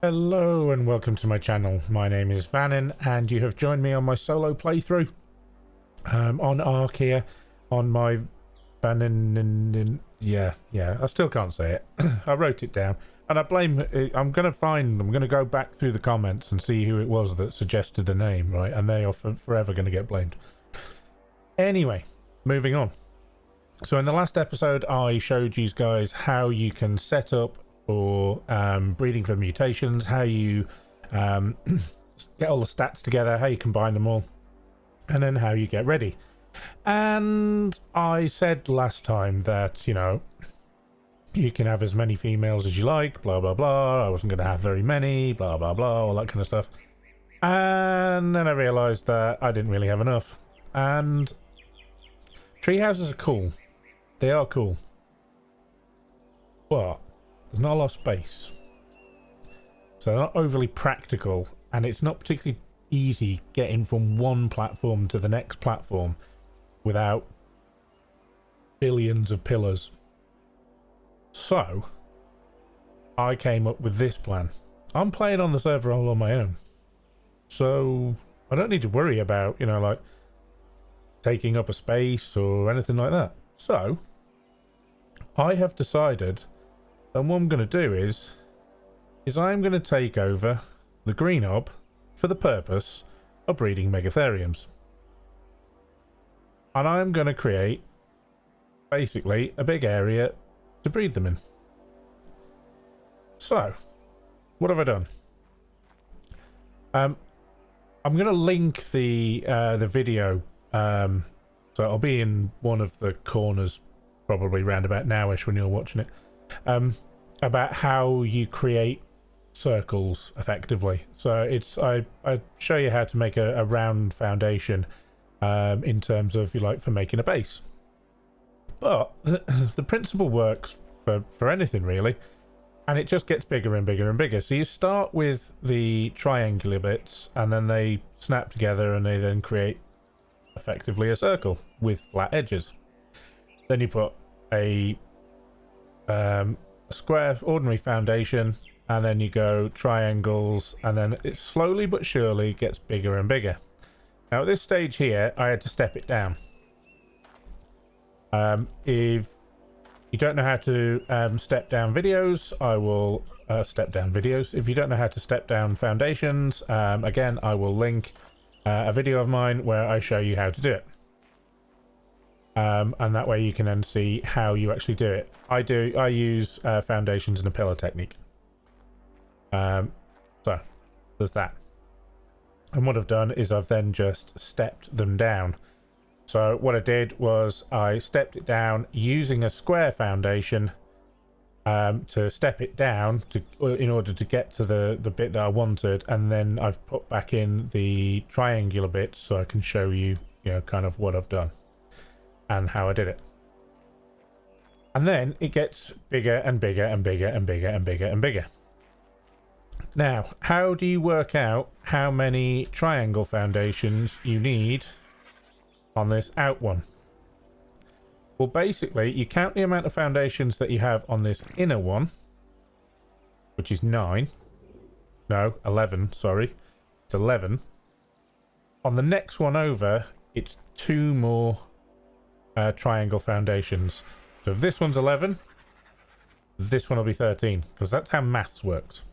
Hello and welcome to my channel. My name is Vannin and you have joined me on my solo playthrough on Ark here on my Vannin. Yeah, I still can't say it. I wrote it down and I'm gonna go back through the comments and see who it was that suggested the name, right? And they are forever gonna get blamed. Anyway, moving on. So in the last episode I showed you guys how you can set up for breeding for mutations, how you get all the stats together, how you combine them all, and then how you get ready. And I said last time that, you know, you can have as many females as you like, blah blah blah. I wasn't going to have very many, blah blah blah, all that kind of stuff. And then I realized that I didn't really have enough. And tree houses are cool. They are cool. But there's not a lot of space, so they're not overly practical, and it's not particularly easy getting from one platform to the next platform without billions of pillars. So I came up with this plan. I'm playing on the server all on my own, so I don't need to worry about, you know, like taking up a space or anything like that. So I have decided, and what I'm going to do is I'm going to take over the green ob for the purpose of breeding megatheriums. And I'm going to create basically a big area to breed them in. So, what have I done? I'm going to link the video, so it'll be in one of the corners, probably round about nowish when you're watching it. About how you create circles effectively. So it's I show you how to make a round foundation in terms of, you like, for making a base. But the principle works for anything really, and it just gets bigger and bigger and bigger. So you start with the triangular bits and then they snap together and they then create effectively a circle with flat edges. Then you put a square ordinary foundation, and then you go triangles, and then it slowly but surely gets bigger and bigger. Now at this stage here I had to step it down. If you don't know how to step down videos, I will step down videos. If you don't know how to step down foundations, again I will link a video of mine where I show you how to do it. And that way you can then see how you actually do it. I use foundations and a pillar technique. So there's that. And what I've done is I've then just stepped them down. So what I did was I stepped it down using a square foundation to step it down in order to get to the bit that I wanted, and then I've put back in the triangular bits so I can show you, you know, kind of what I've done and how I did it. And then it gets bigger and bigger and bigger and bigger and bigger and bigger. Now, how do you work out how many triangle foundations you need on this out one? Well, basically, you count the amount of foundations that you have on this inner one, which is 9. No, 11, sorry. It's 11. On the next one over, it's 2 more triangle foundations. So if this one's 11, this one will be 13, because that's how maths works.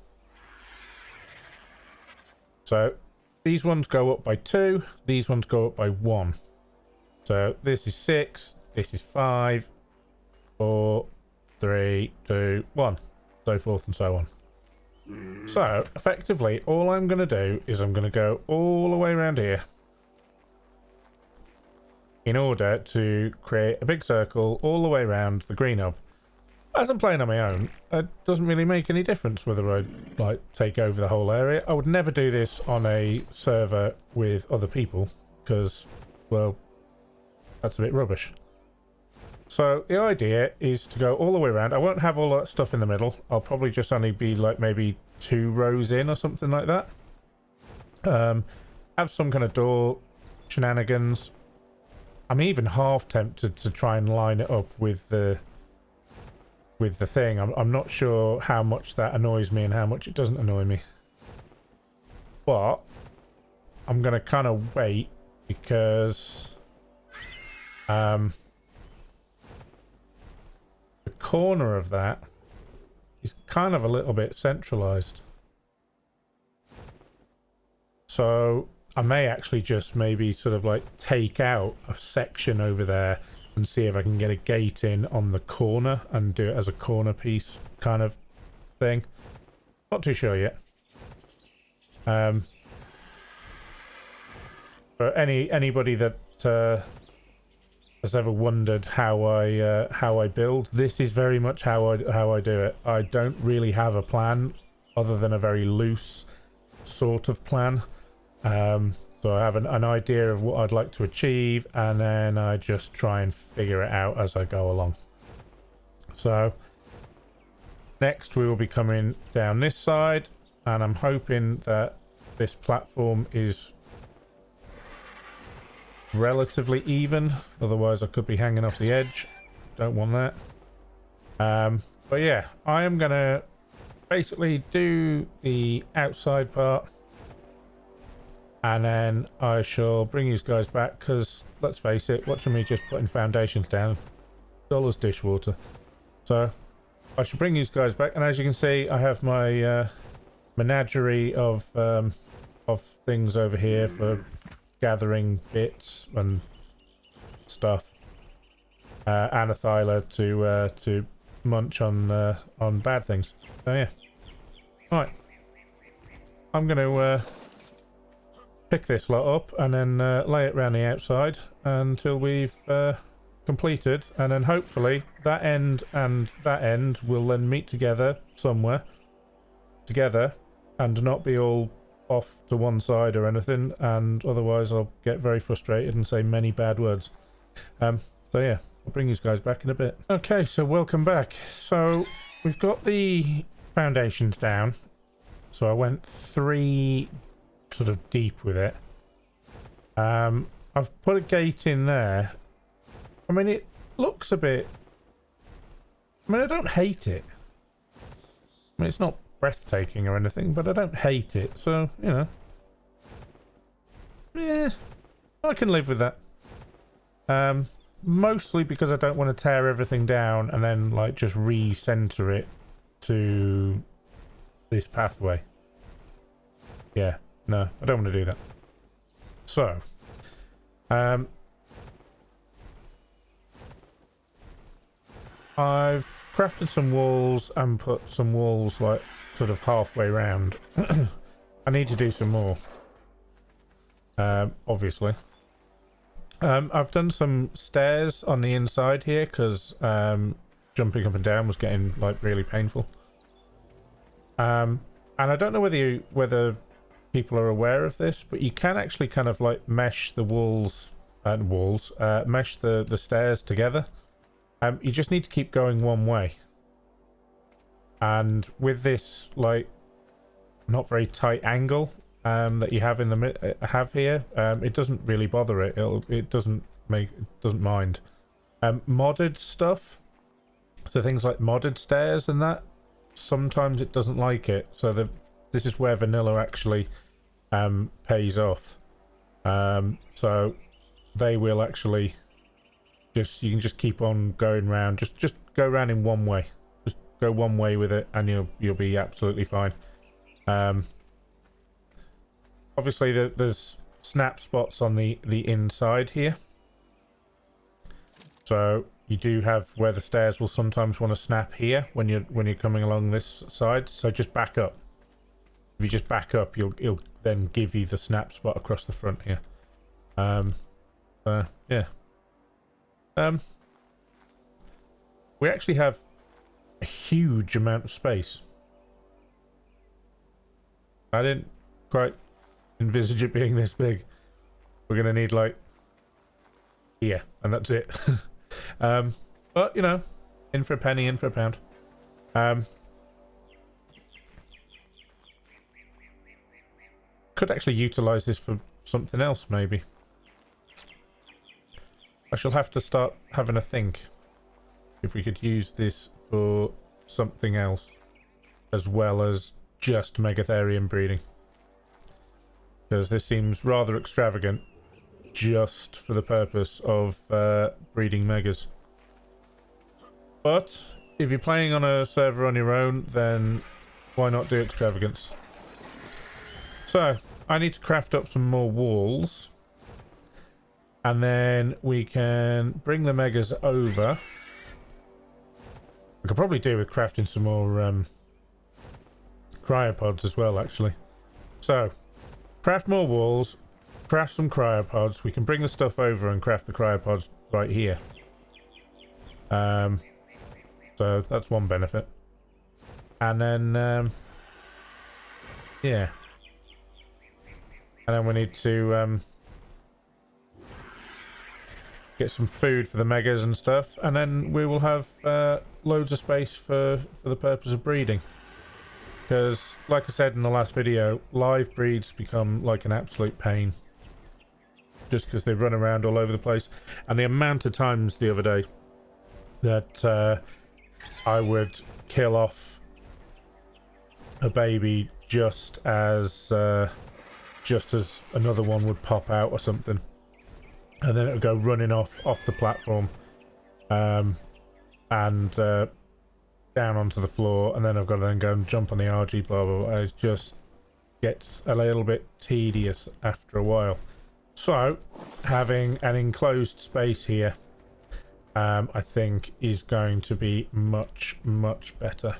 So these ones go up by 2, these ones go up by 1. So this is 6, this is 5, 4, 3, 2, 1, so forth and so on. So effectively all I'm going to do is I'm going to go all the way around here in order to create a big circle all the way around the green hub. As I'm playing on my own, it doesn't really make any difference whether I like take over the whole area. I would never do this on a server with other people because, well, that's a bit rubbish. So the idea is to go all the way around. I won't have all that stuff in the middle. I'll probably just only be like maybe 2 rows in or something like that. Have some kind of door shenanigans. I'm even half tempted to try and line it up with the with the thing. I'm not sure how much that annoys me and how much it doesn't annoy me. But I'm going to kind of wait because the corner of that is kind of a little bit centralized. So I may actually just maybe sort of like take out a section over there and see if I can get a gate in on the corner and do it as a corner piece kind of thing. Not too sure yet. But anybody that has ever wondered how I build, this is very much how I do it. I don't really have a plan other than a very loose sort of plan. So I have an idea of what I'd like to achieve, and then I just try and figure it out as I go along. So next we will be coming down this side, and I'm hoping that this platform is relatively even, otherwise I could be hanging off the edge. Don't want that. But yeah, I am gonna basically do the outside part, and then I shall bring you guys back, because let's face it, watching me just putting foundations down, dull as dishwater. So I shall bring you guys back, and as you can see, I have my menagerie of things over here for gathering bits and stuff, and a thyla to munch on bad things. So yeah, right. I'm going to pick this lot up and then lay it around the outside until we've completed, and then hopefully that end and that end will then meet together somewhere together and not be all off to one side or anything, and otherwise I'll get very frustrated and say many bad words. So yeah, I'll bring you guys back in a bit. Okay, so welcome back. So we've got the foundations down, so I went 3 sort of deep with it. I've put a gate in there. I mean, it looks a bit, I mean, I don't hate it. I mean, it's not breathtaking or anything, but I don't hate it, so you know, yeah, I can live with that. Mostly because I don't want to tear everything down and then like just re-center it to this pathway. Yeah, no, I don't want to do that. So I've crafted some walls and put some walls like sort of halfway round. I need to do some more, obviously. I've done some stairs on the inside here because jumping up and down was getting like really painful. And I don't know whether people are aware of this, but you can actually kind of like mesh the mesh the stairs together. You just need to keep going one way. And with this like not very tight angle that you have in the here, it doesn't really bother it. It doesn't mind. Modded stuff, so things like modded stairs and that, sometimes it doesn't like it. So this is where vanilla actually pays off. So they will actually you can just keep on going round. Just go round in one way. Just go one way with it, and you'll be absolutely fine. Obviously, there's snap spots on the inside here. So you do have where the stairs will sometimes want to snap here when you're coming along this side. So just back up. If you just back up, it'll then give you the snap spot across the front here. Yeah. We actually have a huge amount of space. I didn't quite envisage it being this big. We're gonna need like here, and that's it. But you know, in for a penny, in for a pound. Could actually utilize this for something else, maybe. I shall have to start having a think if we could use this for something else as well as just Megatherium breeding, because this seems rather extravagant just for the purpose of breeding megas. But if you're playing on a server on your own, then why not do extravagance? So I need to craft up some more walls, and then we can bring the megas over. I could probably do with crafting some more cryopods as well, actually. So craft more walls, craft some cryopods. We can bring the stuff over and craft the cryopods right here. So that's one benefit. And then yeah, and then we need to get some food for the megas and stuff, and then we will have loads of space for the purpose of breeding. Because, like I said in the last video, live breeds become like an absolute pain. Just because they run around all over the place. And the amount of times the other day that I would kill off a baby just as another one would pop out or something, and then it would go running off the platform and down onto the floor, and then I've got to then go and jump on the RG, blah blah blah. It just gets a little bit tedious after a while. So having an enclosed space here I think is going to be much better.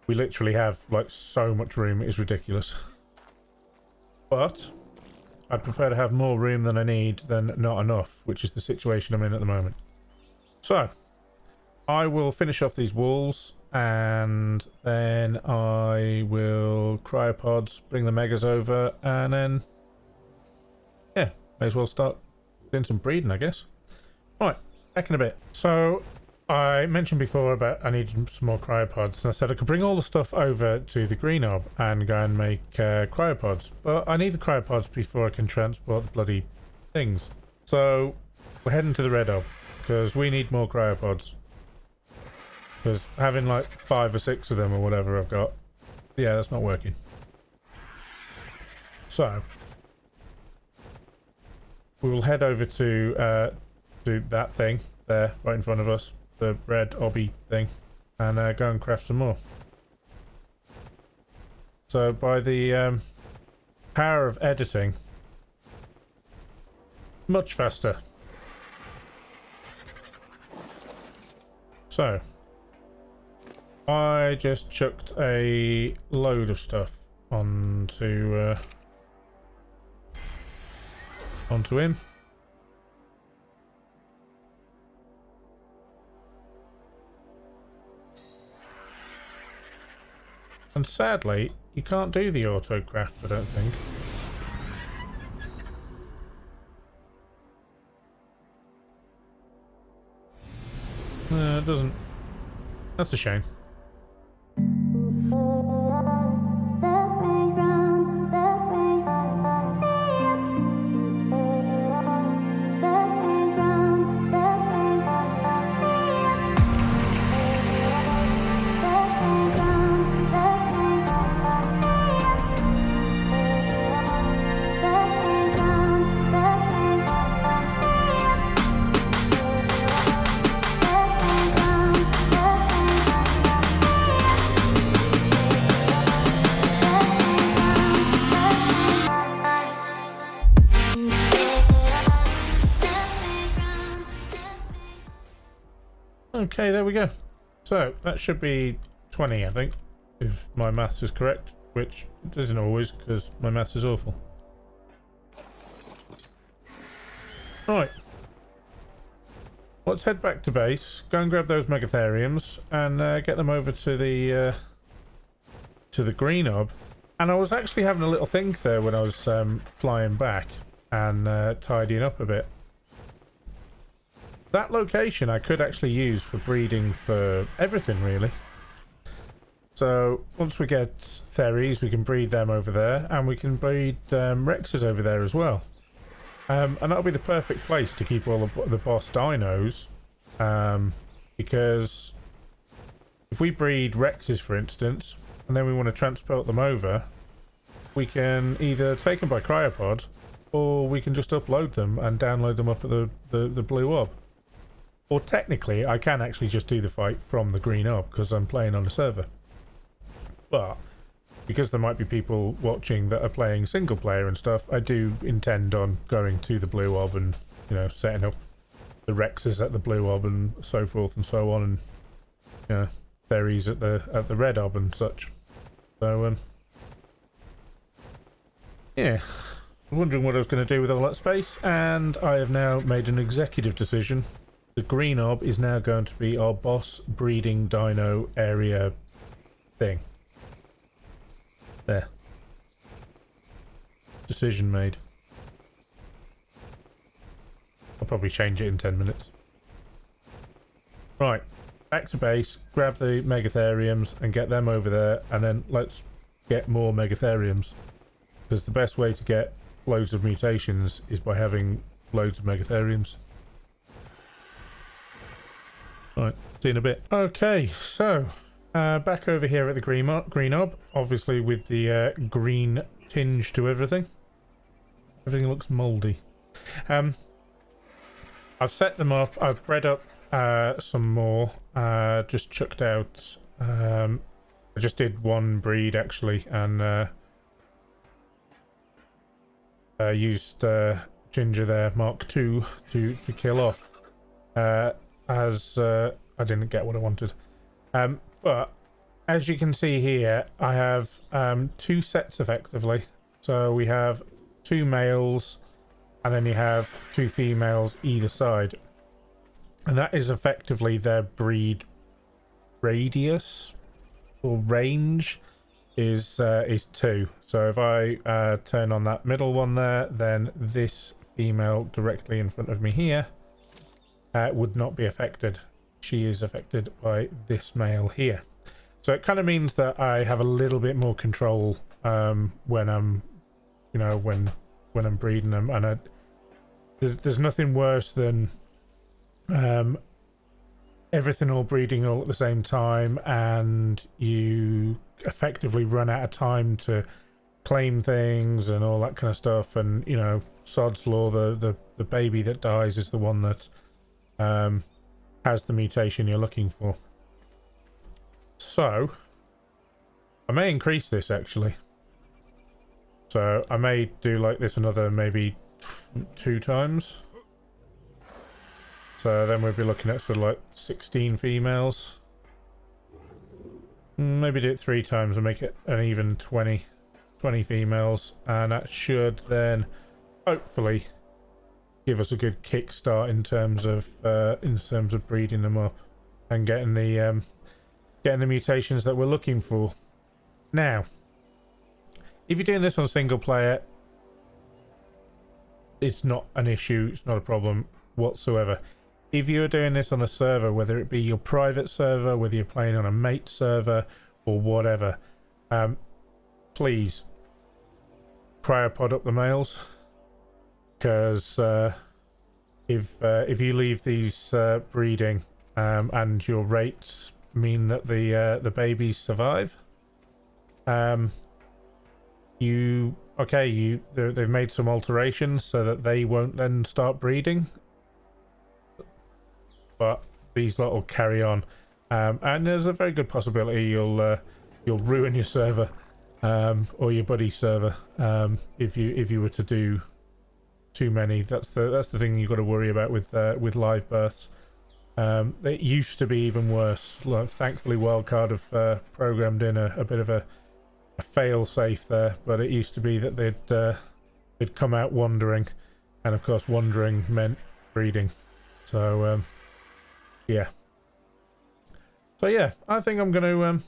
We literally have like so much room, it is ridiculous. But I'd prefer to have more room than I need than not enough, which is the situation I'm in at the moment. So I will finish off these walls, and then I will cryopods, bring the megas over, and then yeah, may as well start doing some breeding, I guess. Right, back in a bit. So I mentioned before about I need some more cryopods, and I said I could bring all the stuff over to the green orb and go and make cryopods, but I need the cryopods before I can transport the bloody things. So we're heading to the red orb because we need more cryopods, because having like 5 or 6 of them or whatever I've got, yeah, that's not working. So we will head over to that thing there right in front of us, the red obby thing, and go and craft some more. So by the power of editing, much faster. So I just chucked a load of stuff onto him. And sadly, you can't do the auto craft, I don't think. No, it doesn't. That's a shame. Okay, there we go. So that should be 20, I think, if my maths is correct, which it isn't always because my maths is awful. Right, let's head back to base, go and grab those Megatheriums and get them over to the green orb. And I was actually having a little think there when I was flying back and tidying up a bit. That location I could actually use for breeding for everything, really. So once we get Theres, we can breed them over there, and we can breed Rexes over there as well. And that'll be the perfect place to keep all the boss dinos Because if we breed Rexes, for instance, and then we want to transport them over, we can either take them by cryopod, or we can just upload them and download them up at the blue orb. Or technically, I can actually just do the fight from the green orb because I'm playing on a server. But because there might be people watching that are playing single player and stuff, I do intend on going to the blue orb and, you know, setting up the Rexes at the blue orb and so forth and so on, and, you know, Theres at the red orb and such. So yeah, I'm wondering what I was going to do with all that space, and I have now made an executive decision. The green orb is now going to be our boss breeding dino area thing. There. Decision made. I'll probably change it in 10 minutes. Right, back to base, grab the Megatheriums and get them over there, and then let's get more Megatheriums. Because the best way to get loads of mutations is by having loads of Megatheriums. Right, see you in a bit. Okay, so back over here at the green orb, obviously with the green tinge to everything. Everything looks mouldy. I've set them up. I've bred up some more. Just chucked out. I just did one breed actually, and used Ginger there, Mark II, to kill off. As I didn't get what I wanted. But as you can see here, I have two sets effectively. So we have two males, and then you have two females either side. And that is effectively their breed radius or range is 2. So if I turn on that middle one there, then this female directly in front of me here would not be affected. She is affected by this male here. So it kind of means that I have a little bit more control when I'm, you know, when I'm breeding them, and there's nothing worse than everything all breeding all at the same time, and you effectively run out of time to claim things and all that kind of stuff. And you know, sod's law, the baby that dies is the one that has the mutation you're looking for. So I may increase this actually. So I may do like this another maybe 2 times. So then we'd be looking at sort of like 16 females. Maybe do it 3 times and make it an even 20 females, and that should then hopefully give us a good kickstart in terms of breeding them up and getting the mutations that we're looking for. Now, if you're doing this on single player, it's not an issue, it's not a problem whatsoever. If you're doing this on a server, whether it be your private server, whether you're playing on a mate server or whatever, please cryopod up the males, because if you leave these breeding and your rates mean that the babies survive, they've made some alterations so that they won't then start breeding, but these lot will carry on, and there's a very good possibility you'll ruin your server or your buddy's server if you were to do too many. That's the thing you've got to worry about with live births. It used to be even worse. Like, thankfully Wildcard have programmed in a bit of a fail safe there, but it used to be that they'd come out wandering, and of course wandering meant breeding. So yeah, I think I'm going to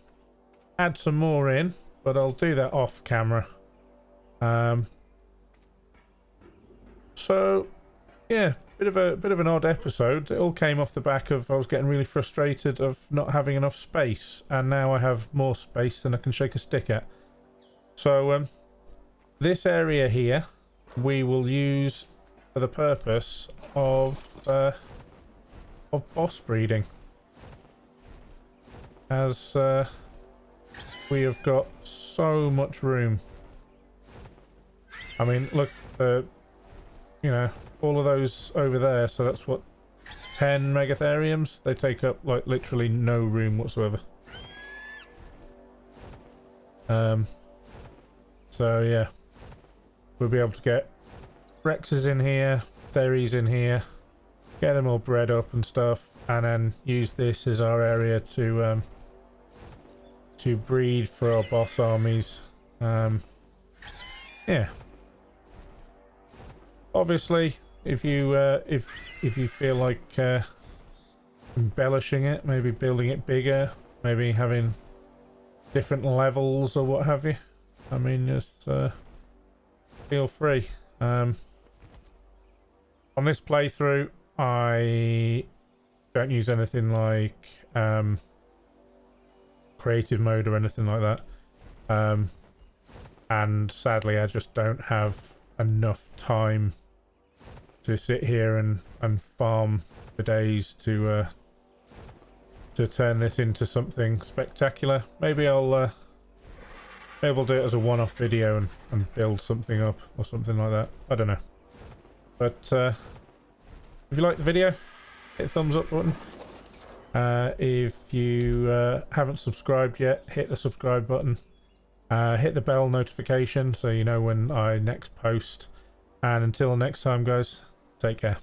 add some more in, but I'll do that off camera. So yeah, bit of an odd episode. It all came off the back of I was getting really frustrated of not having enough space, and now I have more space than I can shake a stick at. So this area here we will use for the purpose of of boss breeding, as we have got so much room. I mean, look, you know, all of those over there, so that's what, 10 megatheriums? They take up like literally no room whatsoever. So yeah, we'll be able to get Rexes in here, Theries in here, get them all bred up and stuff, and then use this as our area to breed for our boss armies. Yeah. Obviously, if you feel like embellishing it, maybe building it bigger, maybe having different levels or what have you, I mean, just feel free. On this playthrough, I don't use anything like creative mode or anything like that, and sadly I just don't have enough time to sit here and farm for days to turn this into something spectacular. Maybe I'll do it as a one-off video and build something up or something like that. I don't know. But if you like the video, hit the thumbs up button. If you haven't subscribed yet, hit the subscribe button. Hit the bell notification so you know when I next post. And until next time, guys, take care.